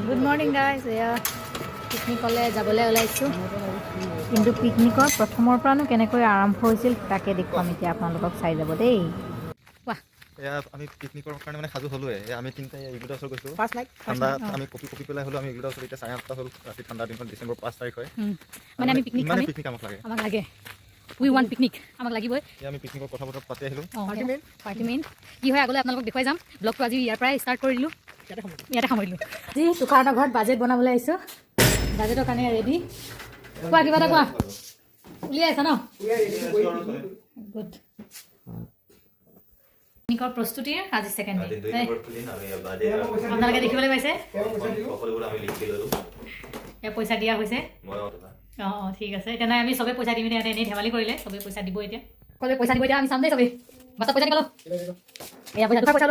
good morning guys এয়া পিকনিকলৈ যাবলৈ ওলাইছোঁ কিন্তু পিকনিকৰ প্ৰথমৰ পৰানো কেনেকৈ আৰম্ভ হৈছিল তাকে দেখুৱাম এতিয়া আপোনালোকক চাই যাব দেই কোৱা এয়া আমি পিকনিকৰ কাৰণে মানে সাজু হ'লোৱে আমি তিনিটা ইগোটা ওচৰত গৈছোঁ ঠাণ্ডা আমি কপি পেলাই হ'লেও আমি ইগোটা ওচৰত এতিয়া 8:30 হ'ল ৰাতি ঠাণ্ডা দিনখন ডিচেম্বৰ 5 তাৰিখ হয় মানে আমি পিকনিক আমাক লাগে উই ওৱান পিকনিক আমাক লাগিবই আমি পিকনিকৰ কথা বতৰা পাতি আহিলোঁ পাৰ্টি মেইন কি হয় আগলৈ আপোনালোকক দেখুৱাই যাম ব্লগটো আজি ইয়াৰ পৰাই ষ্টাৰ্ট কৰি দিলোঁ ইয়াতে সামৰিলোঁ আজি তুষাৰহঁতৰ ঘৰত বাজেট বনাবলৈ আহিছোঁ বাজেটৰ কাৰণে ৰেডি কোৱা কিবা এটা কোৱা উলিয়াই আছা ন গুড পিকনিকৰ প্ৰস্তুতিৰ আজি ছেকেণ্ড ডে আপোনালোকে দেখিবলৈ পাইছে পইচা দিয়া হৈছে অঁ ঠিক আছে এতিয়া নাই আমি চবেই পইচা দিম এতিয়া এনেই ধেমালি কৰিলে চবেই পইচা দিব এতিয়া চবেই পইচা দিব এতিয়া আমি চাম দেই চবেই বাচ্চা পইচা নিকালো এয়া পইচা পইচা